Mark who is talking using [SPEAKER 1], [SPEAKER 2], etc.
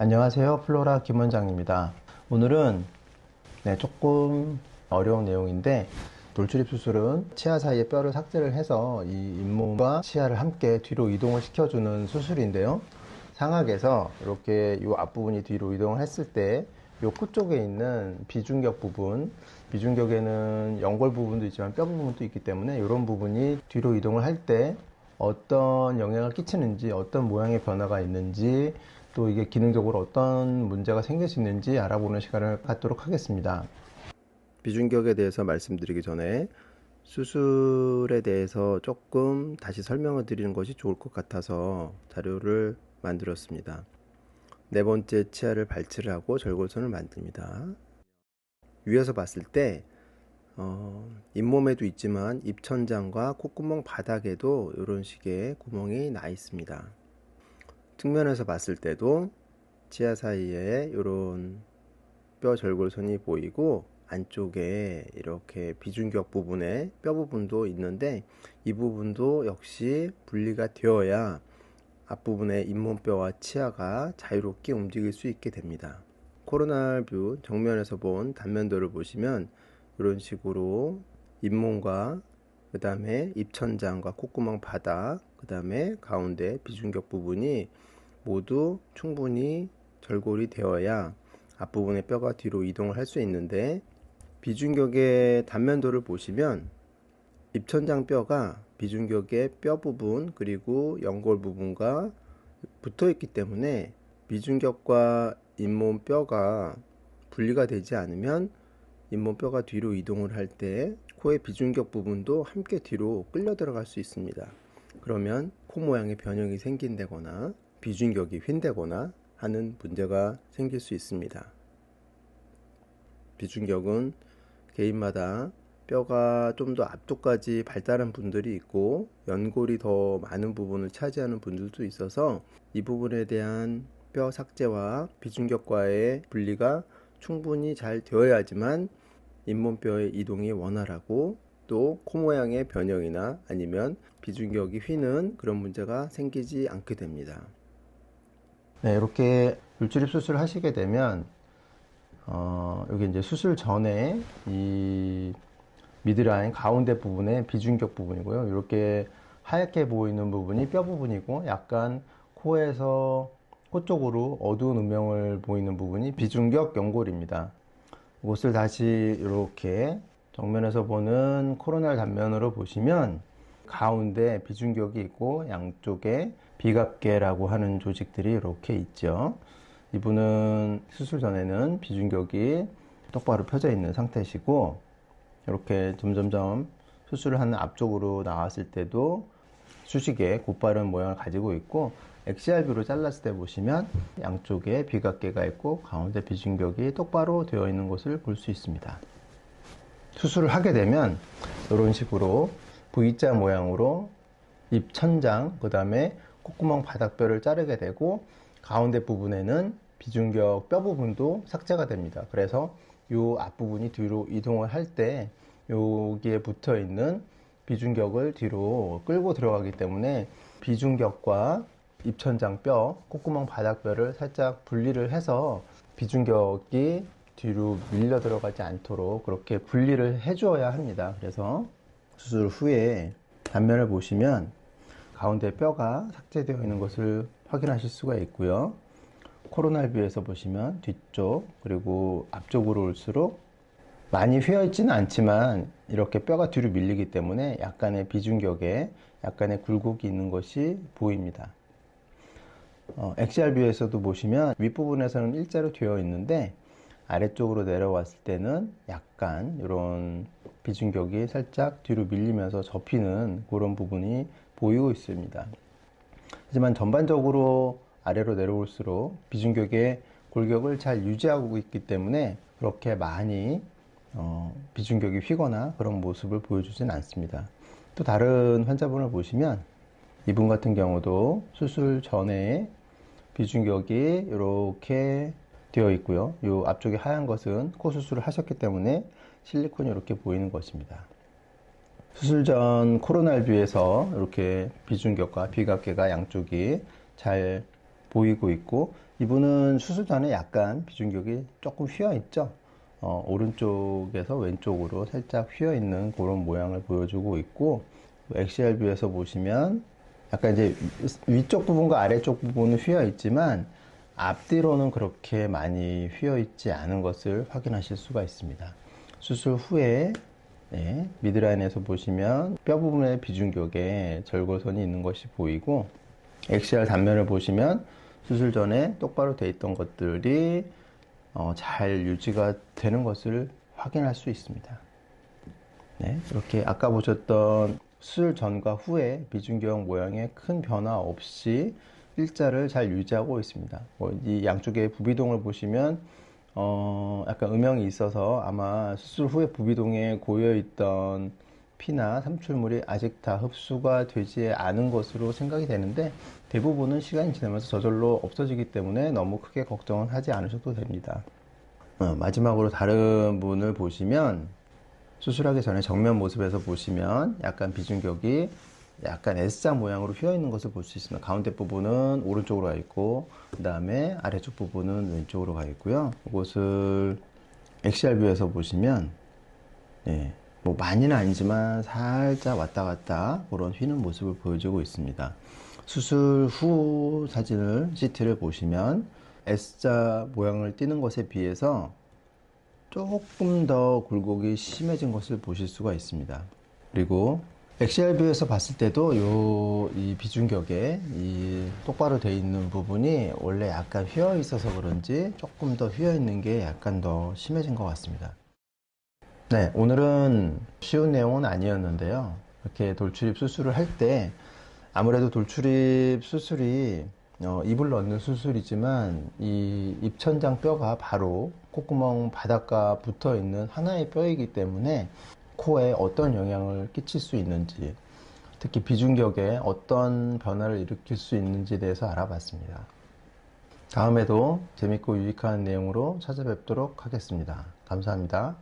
[SPEAKER 1] 안녕하세요. 플로라 김 원장입니다. 오늘은 조금 어려운 내용인데, 돌출입 수술은 치아 사이의 뼈를 삭제를 해서 이 잇몸과 치아를 함께 뒤로 이동을 시켜주는 수술인데요. 상악에서 이렇게 이 앞부분이 뒤로 이동을 했을 때 이 코 쪽에 있는 비중격 부분, 비중격에는 연골 부분도 있지만 뼈 부분도 있기 때문에 이런 부분이 뒤로 이동을 할 때 어떤 영향을 끼치는지, 어떤 모양의 변화가 있는지, 또 이게 기능적으로 어떤 문제가 생길 수 있는지 알아보는 시간을 갖도록 하겠습니다. 비중격에 대해서 말씀드리기 전에 수술에 대해서 조금 다시 설명을 드리는 것이 좋을 것 같아서 자료를 만들었습니다. 네 번째 치아를 발치를 하고 절골선을 만듭니다. 위에서 봤을 때 잇몸에도 있지만 입천장과 콧구멍 바닥에도 이런 식의 구멍이 나 있습니다. 측면에서 봤을 때도 치아 사이에 이런 뼈 절골선이 보이고 안쪽에 이렇게 비중격 부분에 뼈 부분도 있는데 이 부분도 역시 분리가 되어야 앞부분의 잇몸뼈와 치아가 자유롭게 움직일 수 있게 됩니다. 코로날 뷰 정면에서 본 단면도를 보시면 이런 식으로 잇몸과 그 다음에 입천장과 콧구멍 바닥, 그 다음에 가운데 비중격 부분이 모두 충분히 절골이 되어야 앞부분의 뼈가 뒤로 이동을 할 수 있는데, 비중격의 단면도를 보시면 입천장 뼈가 비중격의 뼈 부분 그리고 연골 부분과 붙어 있기 때문에 비중격과 잇몸 뼈가 분리가 되지 않으면 잇몸 뼈가 뒤로 이동을 할 때 코의 비중격 부분도 함께 뒤로 끌려 들어갈 수 있습니다. 그러면 코 모양의 변형이 생긴다거나 비중격이 휜다거나 하는 문제가 생길 수 있습니다. 비중격은 개인마다 뼈가 좀 더 앞쪽까지 발달한 분들이 있고 연골이 더 많은 부분을 차지하는 분들도 있어서 이 부분에 대한 뼈 삭제와 비중격과의 분리가 충분히 잘 되어야지만 잇몸뼈의 이동이 원활하고 또 코 모양의 변형이나 아니면 비중격이 휘는 그런 문제가 생기지 않게 됩니다. 이렇게 돌출입 수술을 하시게 되면 여기 이제 수술 전에 이 미드라인 가운데 부분에 비중격 부분이고요. 이렇게 하얗게 보이는 부분이 뼈 부분이고, 약간 코에서 코 쪽으로 어두운 음영을 보이는 부분이 비중격 연골입니다. 이것을 다시 이렇게 정면에서 보는 코로날 단면으로 보시면 가운데 비중격이 있고 양쪽에 비갑계라고 하는 조직들이 이렇게 있죠. 이분은 수술 전에는 비중격이 똑바로 펴져 있는 상태시고, 이렇게 점점점 수술을 하는 앞쪽으로 나왔을 때도 수직에 곧바른 모양을 가지고 있고, XR뷰로 잘랐을 때 보시면 양쪽에 비각계가 있고 가운데 비중격이 똑바로 되어 있는 것을 볼 수 있습니다. 수술을 하게 되면 이런 식으로 V자 모양으로 입천장, 그 다음에 콧구멍 바닥뼈를 자르게 되고, 가운데 부분에는 비중격 뼈 부분도 삭제가 됩니다. 그래서 이 앞부분이 뒤로 이동을 할 때 여기에 붙어 있는 비중격을 뒤로 끌고 들어가기 때문에 비중격과 입천장 뼈, 콧구멍 바닥뼈를 살짝 분리를 해서 비중격이 뒤로 밀려 들어가지 않도록 그렇게 분리를 해 주어야 합니다. 그래서 수술 후에 단면을 보시면 가운데 뼈가 삭제되어 있는 것을 확인하실 수가 있고요. 코로날 뷰에서 보시면 뒤쪽 그리고 앞쪽으로 올수록 많이 휘어 있지는 않지만 이렇게 뼈가 뒤로 밀리기 때문에 약간의 비중격에 약간의 굴곡이 있는 것이 보입니다. XR 뷰에서도 보시면 윗부분에서는 일자로 되어 있는데 아래쪽으로 내려왔을 때는 약간 이런 비중격이 살짝 뒤로 밀리면서 접히는 그런 부분이 보이고 있습니다. 하지만 전반적으로 아래로 내려올수록 비중격의 골격을 잘 유지하고 있기 때문에 그렇게 많이 비중격이 휘거나 그런 모습을 보여주진 않습니다. 또 다른 환자분을 보시면 이분 같은 경우도 수술 전에 비중격이 이렇게 되어 있고요. 이 앞쪽에 하얀 것은 코 수술을 하셨기 때문에 실리콘이 이렇게 보이는 것입니다. 수술 전 코로날 뷰에서 이렇게 비중격과 비각계가 양쪽이 잘 보이고 있고, 이분은 수술 전에 약간 비중격이 조금 휘어 있죠. 오른쪽에서 왼쪽으로 살짝 휘어 있는 그런 모양을 보여주고 있고, 엑시얼 뷰에서 보시면 약간 이제 위쪽 부분과 아래쪽 부분은 휘어 있지만 앞뒤로는 그렇게 많이 휘어 있지 않은 것을 확인하실 수가 있습니다. 수술 후에 미드라인에서 보시면 뼈 부분의 비중격에 절골선이 있는 것이 보이고, 엑시얼 단면을 보시면 수술 전에 똑바로 돼 있던 것들이 잘 유지가 되는 것을 확인할 수 있습니다. 이렇게 아까 보셨던 수술 전과 후에 비중격 모양에 큰 변화 없이 일자를 잘 유지하고 있습니다. 이 양쪽의 부비동을 보시면 약간 음영이 있어서 아마 수술 후에 부비동에 고여있던 피나 삼출물이 아직 다 흡수가 되지 않은 것으로 생각이 되는데, 대부분은 시간이 지나면서 저절로 없어지기 때문에 너무 크게 걱정은 하지 않으셔도 됩니다. 마지막으로 다른 분을 보시면, 수술하기 전에 정면 모습에서 보시면 약간 비중격이 약간 S자 모양으로 휘어 있는 것을 볼 수 있습니다. 가운데 부분은 오른쪽으로 가 있고, 그 다음에 아래쪽 부분은 왼쪽으로 가 있고요. 이것을 엑시얼 뷰에서 보시면 뭐 많이는 아니지만 살짝 왔다 갔다 그런 휘는 모습을 보여주고 있습니다. 수술 후 사진을, CT를 보시면 S자 모양을 띠는 것에 비해서 조금 더 굴곡이 심해진 것을 보실 수가 있습니다. 그리고 엑시얼 뷰에서 봤을 때도 이 비중격에 이 똑바로 되어 있는 부분이 원래 약간 휘어 있어서 그런지 조금 더 휘어 있는 게 약간 더 심해진 것 같습니다. 오늘은 쉬운 내용은 아니었는데요. 이렇게 돌출입 수술을 할 때 아무래도 돌출입 수술이 입을 넣는 수술이지만 이 입천장 뼈가 바로 콧구멍 바닥과 붙어 있는 하나의 뼈이기 때문에 코에 어떤 영향을 끼칠 수 있는지, 특히 비중격에 어떤 변화를 일으킬 수 있는지에 대해서 알아봤습니다. 다음에도 재밌고 유익한 내용으로 찾아뵙도록 하겠습니다. 감사합니다.